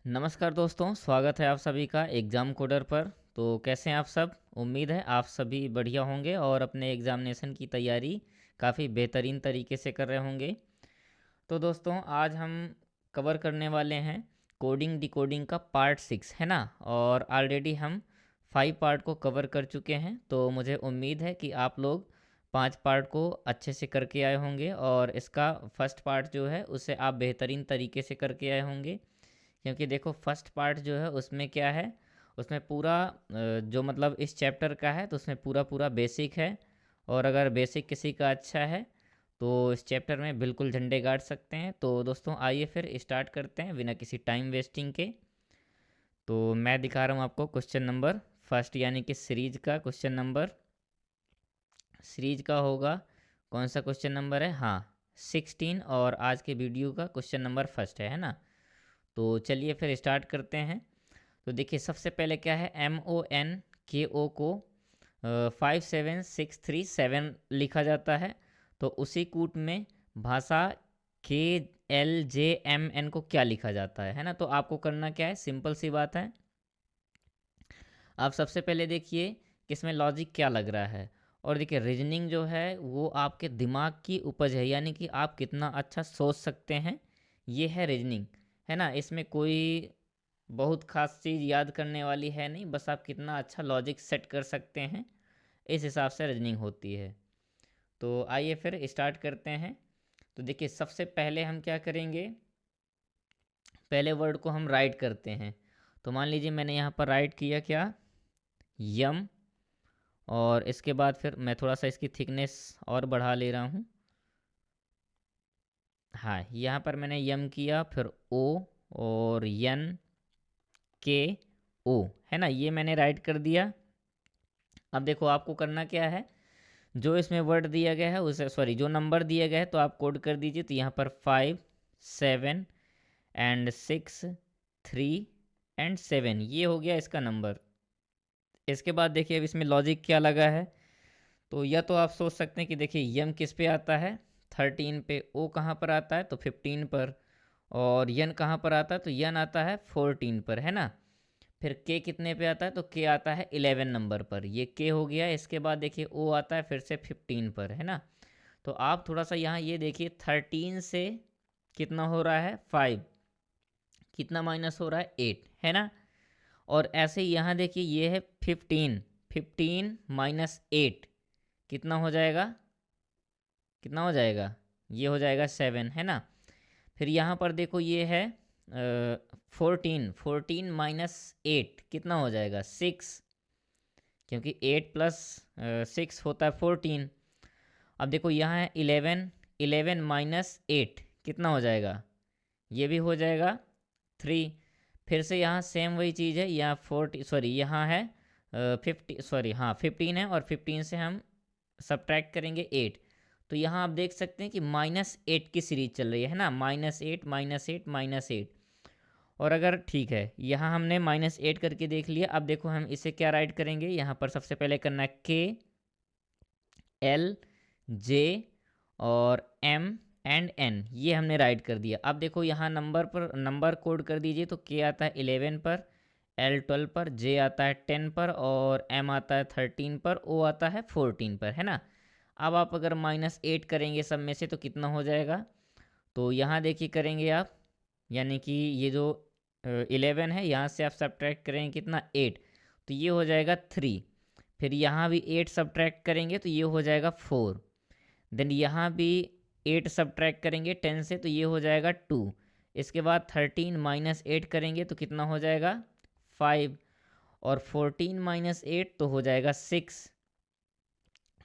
नमस्कार दोस्तों, स्वागत है आप सभी का एग्ज़ाम कोडर पर। तो कैसे हैं आप सब? उम्मीद है आप सभी बढ़िया होंगे और अपने एग्ज़ामिनेशन की तैयारी काफ़ी बेहतरीन तरीके से कर रहे होंगे। तो दोस्तों आज हम कवर करने वाले हैं कोडिंग डिकोडिंग का पार्ट 6, है ना? और ऑलरेडी हम 5 पार्ट को कवर कर चुके हैं, तो मुझे उम्मीद है कि आप लोग 5 पार्ट को अच्छे से करके आए होंगे और इसका फर्स्ट पार्ट जो है उसे आप बेहतरीन तरीके से करके आए होंगे। क्योंकि देखो फर्स्ट पार्ट जो है उसमें क्या है, उसमें पूरा जो मतलब इस चैप्टर का है तो उसमें पूरा पूरा बेसिक है। और अगर बेसिक किसी का अच्छा है तो इस चैप्टर में बिल्कुल झंडे गाड़ सकते हैं। तो दोस्तों आइए फिर स्टार्ट करते हैं बिना किसी टाइम वेस्टिंग के। तो मैं दिखा रहा हूँ आपको क्वेश्चन नंबर फर्स्ट, यानी कि सीरीज का क्वेश्चन नंबर, सीरीज का होगा कौन सा क्वेश्चन नंबर है, हाँ 16। और आज के वीडियो का क्वेश्चन नंबर फर्स्ट है ना? तो चलिए फिर स्टार्ट करते हैं। तो देखिए सबसे पहले क्या है, MONKO को 57637 लिखा जाता है। तो उसी कूट में भाषा KLJMN को क्या लिखा जाता है ना? तो आपको करना क्या है, सिंपल सी बात है। आप सबसे पहले देखिए कि इसमें लॉजिक क्या लग रहा है। और देखिए रीजनिंग जो है वो आपके दिमाग की उपज है, यानी कि आप कितना अच्छा सोच सकते हैं, ये है रीजनिंग, है ना? इसमें कोई बहुत खास चीज़ याद करने वाली है नहीं, बस आप कितना अच्छा लॉजिक सेट कर सकते हैं, इस हिसाब से रीजनिंग होती है। तो आइए फिर स्टार्ट करते हैं। तो देखिए सबसे पहले हम क्या करेंगे, पहले वर्ड को हम राइट करते हैं। तो मान लीजिए मैंने यहाँ पर राइट किया क्या, यम। और इसके बाद फिर मैं थोड़ा सा इसकी थिकनेस और बढ़ा ले रहा हूँ। हाँ, यहाँ पर मैंने यम किया, फिर ओ और यन के ओ, है ना? ये मैंने राइट कर दिया। अब देखो आपको करना क्या है, जो इसमें वर्ड दिया गया है उसे, सॉरी जो नंबर दिया गया है तो आप कोड कर दीजिए। तो यहाँ पर 5 7 एंड 6 3 एंड 7, ये हो गया इसका नंबर। इसके बाद देखिए अब इसमें लॉजिक क्या लगा है। तो या तो आप सोच सकते हैं कि देखिए यम किस पे आता है, 13 पे। ओ कहाँ पर आता है, तो 15 पर। और यन कहाँ पर आता है, तो यन आता है 14 पर, है ना? फिर के कितने पे आता है, तो के आता है 11 नंबर पर, ये के हो गया। इसके बाद देखिए ओ आता है फिर से 15 पर, है ना? तो आप थोड़ा सा यहाँ ये देखिए 13 से कितना हो रहा है, 5, कितना माइनस हो रहा है, 8, है ना? और ऐसे ही यहाँ देखिए ये है 15, 15 माइनस 8 कितना हो जाएगा, कितना हो जाएगा, ये हो जाएगा 7, है ना? फिर यहाँ पर देखो ये है 14, 14 माइनस 8 कितना हो जाएगा, 6, क्योंकि 8 प्लस 6 होता है 14। अब देखो यहाँ है 11, 11 माइनस 8 कितना हो जाएगा, ये भी हो जाएगा 3। फिर से यहाँ सेम वही चीज़ है, यहाँ 40, सॉरी यहाँ है 50, सॉरी हाँ 15 है, और 15 से हम सब्ट्रैक्ट करेंगे 8। तो यहाँ आप देख सकते हैं कि -8 की सीरीज चल रही है ना, -8 -8 -8। और अगर ठीक है, यहाँ हमने -8 करके देख लिया। अब देखो हम इसे क्या राइट करेंगे, यहाँ पर सबसे पहले करना है KLJ और M एंड N, ये हमने राइट कर दिया। अब देखो यहाँ नंबर पर नंबर कोड कर दीजिए। तो के आता है 11 पर, L 12 पर, J आता है 10 पर, और M आता है 13 पर, O आता है 14 पर, है ना? अब आप अगर -8 करेंगे सब में से तो कितना हो जाएगा, तो यहाँ देखिए करेंगे आप, यानी कि ये जो 11 है यहाँ से आप सब्ट्रैक्ट करेंगे कितना, 8, तो ये हो जाएगा 3। फिर यहाँ भी 8 सब्ट्रैक्ट करेंगे तो ये हो जाएगा 4। देन यहाँ भी 8 सब्ट्रैक्ट करेंगे 10 से तो ये हो जाएगा 2। इसके बाद 13 माइनस 8 करेंगे तो कितना हो जाएगा, 5। और 14 माइनस 8 तो हो जाएगा 6।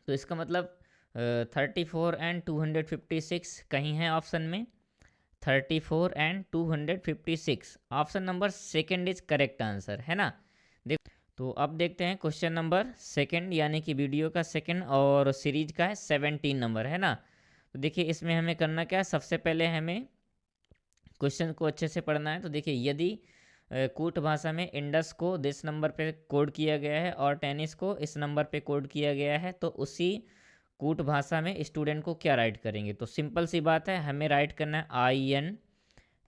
तो इसका मतलब 34 एंड 256 कहीं है ऑप्शन में, 34 and 256, option number second is correct answer, है ना? देख, तो अब देखते हैं क्वेश्चन नंबर सेकंड, यानी कि वीडियो का सेकंड, और सीरीज का है 17 नंबर, है ना? तो देखिए इसमें हमें करना क्या है, सबसे पहले हमें क्वेश्चन को अच्छे से पढ़ना है। तो देखिए यदि कूट भाषा में इंडस को दिस नंबर पे कोड किया गया है और टेनिस को इस नंबर पे कोड किया गया है, तो उसी कूट भाषा में स्टूडेंट को क्या राइट करेंगे। तो सिंपल सी बात है, हमें राइट करना है IN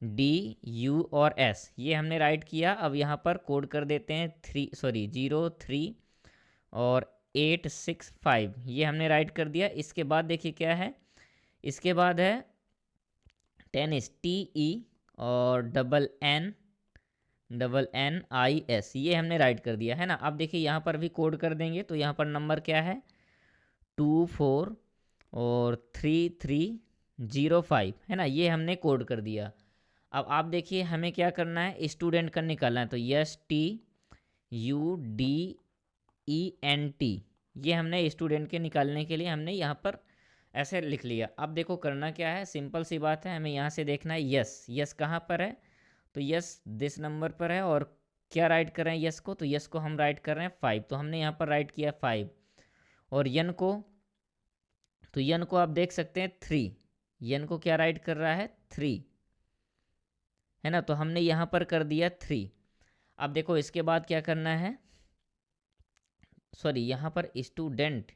डी यू और एस, ये हमने राइट किया। अब यहाँ पर कोड कर देते हैं 0 3 और 8 6 5, ये हमने राइट कर दिया। इसके बाद देखिए क्या है, इसके बाद है टेनिस, TE और NNIS, ये हमने राइट कर दिया है ना। अब देखिए यहाँ पर भी कोड कर देंगे, तो यहाँ पर नंबर क्या है 2 4 और 3 3 0 5 है ना, ये हमने कोड कर दिया। अब आप देखिए हमें क्या करना है, स्टूडेंट का निकालना है, तो STUDENT, ये हमने स्टूडेंट के निकालने के लिए हमने यहाँ पर ऐसे लिख लिया। अब देखो करना क्या है, सिंपल सी बात है, हमें यहाँ से देखना है यस, यस कहाँ पर है, तो यस दिस नंबर पर है। और क्या राइट कर रहे हैं यस को, तो यस को हम राइट कर रहे हैं 5, तो हमने यहाँ पर राइट किया 5। और यन को, तो यन को आप देख सकते हैं 3, यन को क्या राइट कर रहा है 3 है ना, तो हमने यहाँ पर कर दिया 3। अब देखो इसके बाद क्या करना है, सॉरी यहाँ पर स्टूडेंट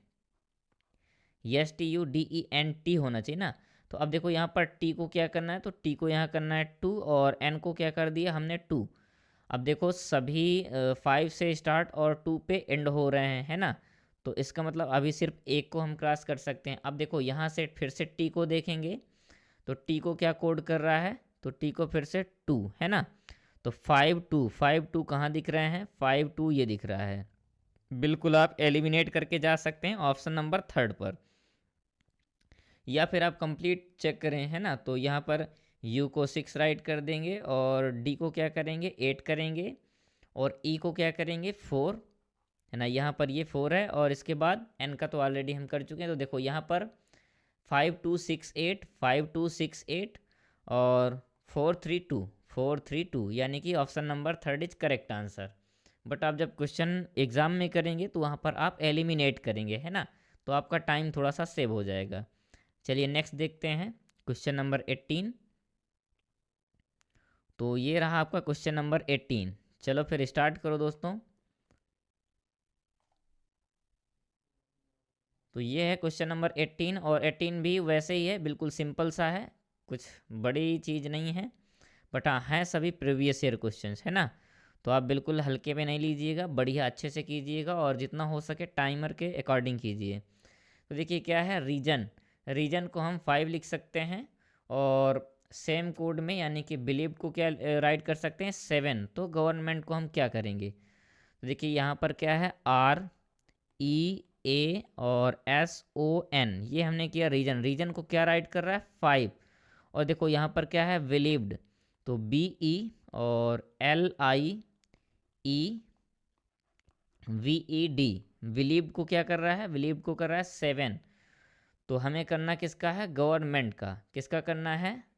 STUDENT होना चाहिए ना। तो अब देखो यहाँ पर टी को क्या करना है, तो टी को यहाँ करना है 2 और एन को क्या कर दिया हमने 2। अब देखो सभी 5 से स्टार्ट और 2 पे एंड हो रहे हैं है ना, तो इसका मतलब अभी सिर्फ एक को हम क्रॉस कर सकते हैं। अब देखो यहाँ से फिर से टी को देखेंगे, तो टी को क्या कोड कर रहा है, तो टी को फिर से 2 है ना, तो 5 2 कहाँ दिख रहे हैं, 5 2 ये दिख रहा है। बिल्कुल आप एलिमिनेट करके जा सकते हैं ऑप्शन नंबर 3 पर, या फिर आप कंप्लीट चेक करें है ना, तो यहाँ पर यू को 6 राइट कर देंगे और डी को क्या करेंगे 8 करेंगे और ई को क्या करेंगे 4 है ना, यहाँ पर ये 4 है। और इसके बाद एन का तो ऑलरेडी हम कर चुके हैं, तो देखो यहाँ पर 5 2 6 8 5 2 6 8 और 4 3 2 यानी कि option number 3 is correct answer. But आप जब क्वेश्चन एग्जाम में करेंगे तो वहाँ पर आप एलिमिनेट करेंगे है ना, तो आपका टाइम थोड़ा सा सेव हो जाएगा। चलिए नेक्स्ट देखते हैं क्वेश्चन नंबर 18। तो ये रहा आपका क्वेश्चन नंबर 18। चलो फिर स्टार्ट करो दोस्तों। तो ये है क्वेश्चन नंबर 18 और 18 भी वैसे ही है, बिल्कुल सिंपल सा है, कुछ बड़ी चीज़ नहीं है। बट हाँ है सभी प्रीवियस ईयर क्वेश्चंस है ना, तो आप बिल्कुल हल्के में नहीं लीजिएगा, बढ़िया अच्छे से कीजिएगा और जितना हो सके टाइमर के अकॉर्डिंग कीजिए। तो देखिए क्या है रीजन, रीजन को हम 5 लिख सकते हैं और सेम कोड में यानी कि बिलीव को क्या राइट कर सकते हैं 7। तो गवर्नमेंट को हम क्या करेंगे, तो देखिए यहाँ पर क्या है REA और SON, ये हमने किया रीजन, रीजन को क्या राइट कर रहा है 5। और देखो यहाँ पर क्या है बिलीव्ड, तो BE और LIEVED, बिलीव्ड को क्या कर रहा है, बिलीव्ड को कर रहा है 7। तो हमें करना किसका है गवर्नमेंट का, किसका करना है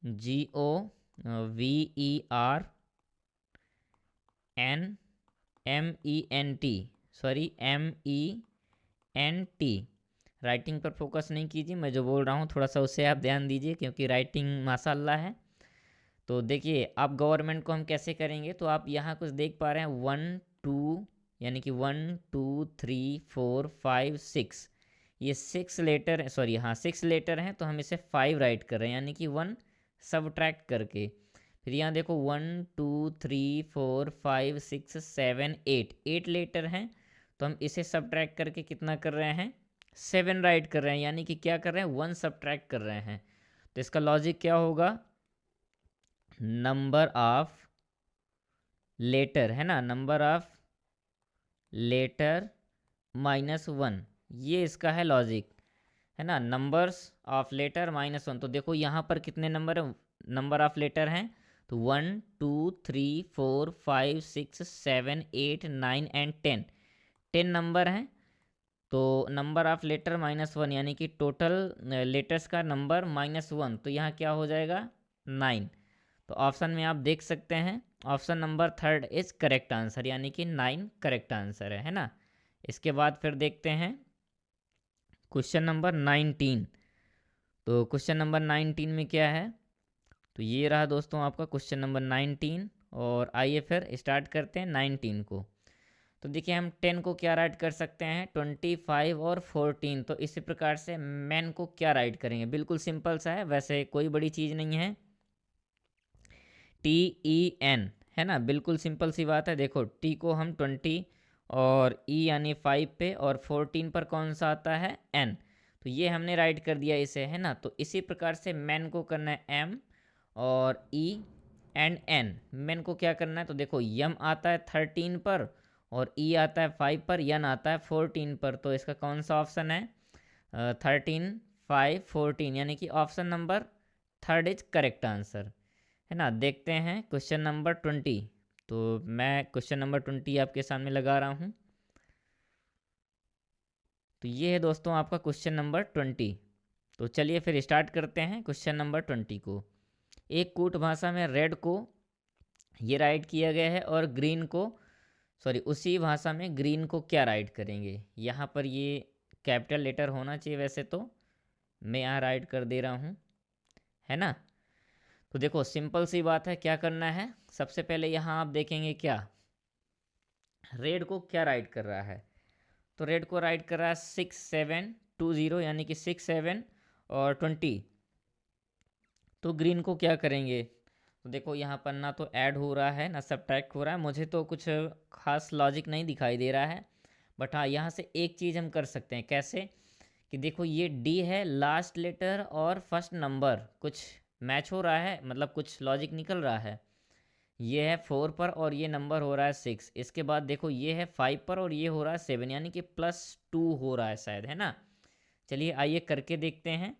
GOVERNMENT, सॉरी MENT। राइटिंग पर फोकस नहीं कीजिए, मैं जो बोल रहा हूँ थोड़ा सा उससे आप ध्यान दीजिए क्योंकि राइटिंग माशाल्लाह है। तो देखिए अब गवर्नमेंट को हम कैसे करेंगे, तो आप यहाँ कुछ देख पा रहे हैं 1 2 यानी कि 1 2 3 4 5 6, ये 6 लेटर, सॉरी हाँ 6 लेटर हैं, तो हम इसे 5 राइट कर रहे हैं यानी कि 1 सबट्रैक्ट करके। फिर यहाँ देखो 1 2 3 4 5 6 7 8, 8 लेटर हैं, तो हम इसे सबट्रैक्ट करके कितना कर रहे हैं 7 राइट कर रहे हैं, यानी कि क्या कर रहे हैं 1 सबट्रैक्ट कर रहे हैं। तो इसका लॉजिक क्या होगा, नंबर ऑफ लेटर है ना, नंबर ऑफ लेटर -1, ये इसका है लॉजिक है ना, नंबर्स ऑफ लेटर -1। तो देखो यहाँ पर कितने नंबर नंबर ऑफ लेटर हैं, तो 1 2 3 4 5 6 7 8 9 एंड 10, 10 नंबर हैं। तो नंबर ऑफ लेटर -1 यानी कि टोटल लेटर्स का नंबर -1, तो यहाँ क्या हो जाएगा 9। तो ऑप्शन में आप देख सकते हैं option number 3 is correct answer, यानी कि 9 करेक्ट आंसर है ना। इसके बाद फिर देखते हैं क्वेश्चन नंबर 19। तो क्वेश्चन नंबर 19 में क्या है, तो ये रहा दोस्तों आपका क्वेश्चन नंबर 19। और आइए फिर स्टार्ट करते हैं 19 को। तो देखिए हम 10 को क्या राइट कर सकते हैं 25 और 14, तो इसी प्रकार से मैन को क्या राइट करेंगे, बिल्कुल सिंपल सा है, वैसे कोई बड़ी चीज़ नहीं है। TEN, है ना, बिल्कुल सिंपल सी बात है। देखो T को हम 20 और E यानी 5 पे और 14 पर कौन सा आता है, N, तो ये हमने राइट कर दिया इसे, है ना। तो इसी प्रकार से मैन को करना है M और E एंड N। मैन को क्या करना है, तो देखो यम आता है 13 पर और E आता है 5 पर, यन आता है 14 पर, तो इसका कौन सा ऑप्शन है, 13, 5, 14, यानी कि option number third is correct answer, है ना। देखते हैं क्वेश्चन नंबर 20। तो मैं क्वेश्चन नंबर 20 आपके सामने लगा रहा हूँ। तो ये है दोस्तों आपका क्वेश्चन नंबर 20। तो चलिए फिर स्टार्ट करते हैं क्वेश्चन नंबर 20 को। एक कूट भाषा में रेड को ये राइट किया गया है और ग्रीन को, सॉरी उसी भाषा में ग्रीन को क्या राइट करेंगे। यहाँ पर ये कैपिटल लेटर होना चाहिए वैसे तो, मैं यहाँ राइट कर दे रहा हूँ, है ना। तो देखो सिंपल सी बात है, क्या करना है, सबसे पहले यहाँ आप देखेंगे क्या रेड को क्या राइट कर रहा है। तो रेड को राइट कर रहा है 6720, यानी कि 67 और 20। तो ग्रीन को क्या करेंगे, तो देखो यहाँ पर ना तो ऐड हो रहा है ना सब्ट्रैक्ट हो रहा है, मुझे तो कुछ खास लॉजिक नहीं दिखाई दे रहा है। बट हाँ यहाँ से एक चीज़ हम कर सकते हैं, कैसे कि देखो ये डी है, लास्ट लेटर और फर्स्ट नंबर कुछ मैच हो रहा है, मतलब कुछ लॉजिक निकल रहा है। ये है 4 पर और ये नंबर हो रहा है 6। इसके बाद देखो ये है 5 पर और ये हो रहा है 7, यानी कि +2 हो रहा है शायद, है ना। चलिए आइए करके देखते हैं।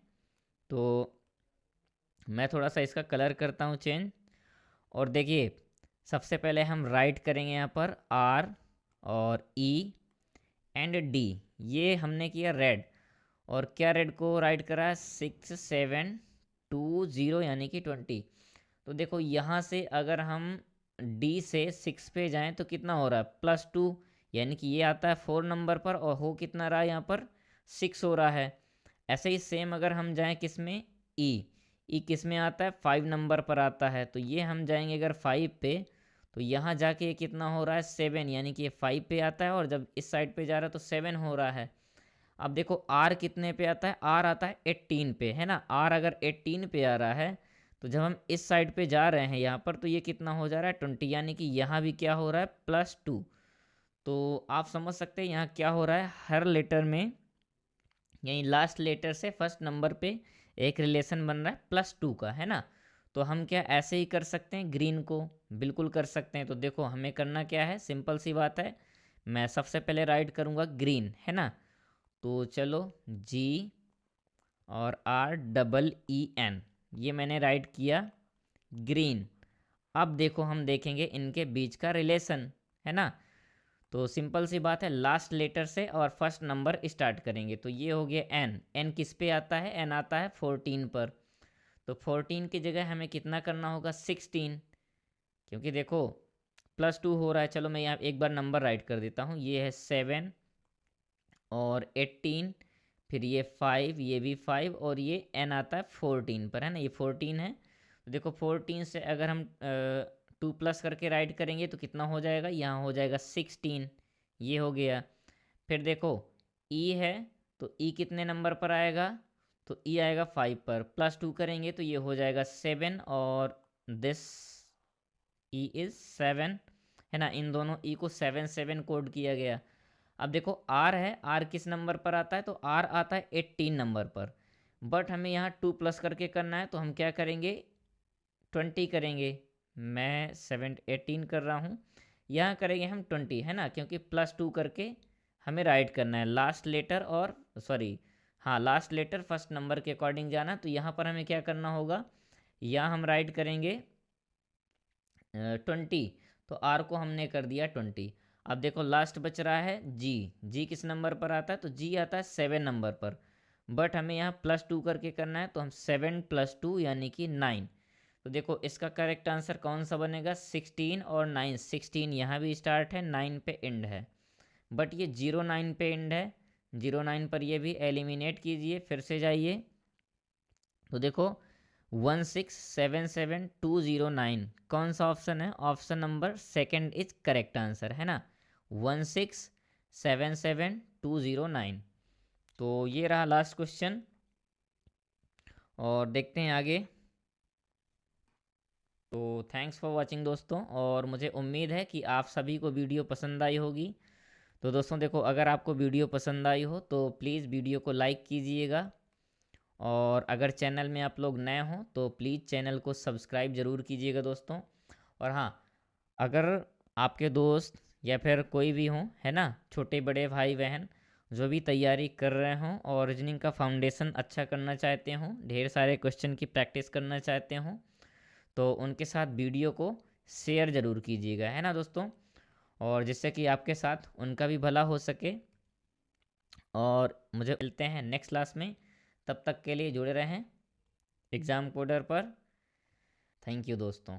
तो मैं थोड़ा सा इसका कलर करता हूँ चेंज। और देखिए सबसे पहले हम राइट करेंगे यहाँ पर आर और ई एंड डी, ये हमने किया रेड। और क्या रेड को राइट करा है 6720, यानी कि 20। तो देखो यहाँ से अगर हम डी से 6 पे जाएं तो कितना हो रहा है, +2, यानी कि ये आता है 4 नंबर पर और हो कितना रहा है यहाँ पर 6 हो रहा है। ऐसे ही सेम अगर हम जाएं किस में, ई किस में आता है 5 नंबर पर आता है, तो ये हम जाएंगे अगर 5 पे तो यहाँ जाके ये कितना हो रहा है 7, यानी कि ये 5 पे आता है और जब इस साइड पे जा रहा है तो 7 हो रहा है। अब देखो आर कितने पे आता है, आर आता है 18 पे, है ना। आर अगर 18 पे आ रहा है तो जब हम इस साइड पे जा रहे हैं यहाँ पर तो ये कितना हो जा रहा है 20, यानी कि यहाँ भी क्या हो रहा है +2। तो आप समझ सकते हैं यहाँ क्या हो रहा है, हर लेटर में यही लास्ट लेटर से फर्स्ट नंबर पे एक रिलेशन बन रहा है +2 का, है ना। तो हम क्या ऐसे ही कर सकते हैं, ग्रीन को बिल्कुल कर सकते हैं। तो देखो हमें करना क्या है, सिंपल सी बात है, मैं सबसे पहले राइट करूँगा ग्रीन, है ना। तो चलो जी और REEN, ये मैंने राइट किया ग्रीन। अब देखो हम देखेंगे इनके बीच का रिलेशन, है ना। तो सिंपल सी बात है, लास्ट लेटर से और फर्स्ट नंबर स्टार्ट करेंगे। तो ये हो गया एन, एन किस पे आता है, एन आता है 14 पर। तो 14 की जगह हमें कितना करना होगा 16, क्योंकि देखो +2 हो रहा है। चलो मैं यहाँ एक बार नंबर राइट कर देता हूँ, ये है 7 और 18, फिर ये 5, ये भी 5 और ये एन आता है 14 पर, है ना, ये 14 है। तो देखो 14 से अगर हम 2 प्लस करके राइट करेंगे तो कितना हो जाएगा, यहाँ हो जाएगा 16, ये हो गया। फिर देखो ई है, तो ई कितने नंबर पर आएगा, तो ई आएगा 5 पर, +2 करेंगे तो ये हो जाएगा 7 और दिस ई इज़ 7, है ना। इन दोनों ई को 7 7 कोड किया गया। अब देखो आर है, आर किस नंबर पर आता है, तो आर आता है 18 नंबर पर। बट हमें यहाँ 2 प्लस करके करना है, तो हम क्या करेंगे 20 करेंगे। मैं 18 कर रहा हूँ, यहाँ करेंगे हम 20, है ना, क्योंकि +2 करके हमें राइट करना है लास्ट लेटर और सॉरी हाँ लास्ट लेटर फर्स्ट नंबर के अकॉर्डिंग जाना। तो यहाँ पर हमें क्या करना होगा, यहाँ हम राइट करेंगे 20, तो आर को हमने कर दिया 20। अब देखो लास्ट बच रहा है जी, जी किस नंबर पर आता है, तो जी आता है 7 नंबर पर। बट हमें यहाँ +2 करके करना है, तो हम 7 + 2 यानी कि 9। तो देखो इसका करेक्ट आंसर कौन सा बनेगा, 16 और 9, 16 यहाँ भी स्टार्ट है, 9 पे एंड है। बट ये 09 पे एंड है, 09 पर ये भी एलिमिनेट कीजिए, फिर से जाइए। तो देखो 1677209 कौन सा ऑप्शन है, option number second is correct answer, है ना, 1677209। तो ये रहा लास्ट क्वेश्चन और देखते हैं आगे। तो थैंक्स फॉर वॉचिंग दोस्तों, और मुझे उम्मीद है कि आप सभी को वीडियो पसंद आई होगी। तो दोस्तों देखो, अगर आपको वीडियो पसंद आई हो तो प्लीज़ वीडियो को लाइक कीजिएगा, और अगर चैनल में आप लोग नए हों तो प्लीज़ चैनल को सब्सक्राइब ज़रूर कीजिएगा दोस्तों। और हाँ, अगर आपके दोस्त या फिर कोई भी हो, है ना, छोटे बड़े भाई बहन जो भी तैयारी कर रहे हों और रीजनिंग का फाउंडेशन अच्छा करना चाहते हों, ढेर सारे क्वेश्चन की प्रैक्टिस करना चाहते हों, तो उनके साथ वीडियो को शेयर ज़रूर कीजिएगा, है ना दोस्तों, और जिससे कि आपके साथ उनका भी भला हो सके। और मुझे मिलते हैं नेक्स्ट क्लास में, तब तक के लिए जुड़े रहें एग्ज़ाम कोडर पर। थैंक यू दोस्तों।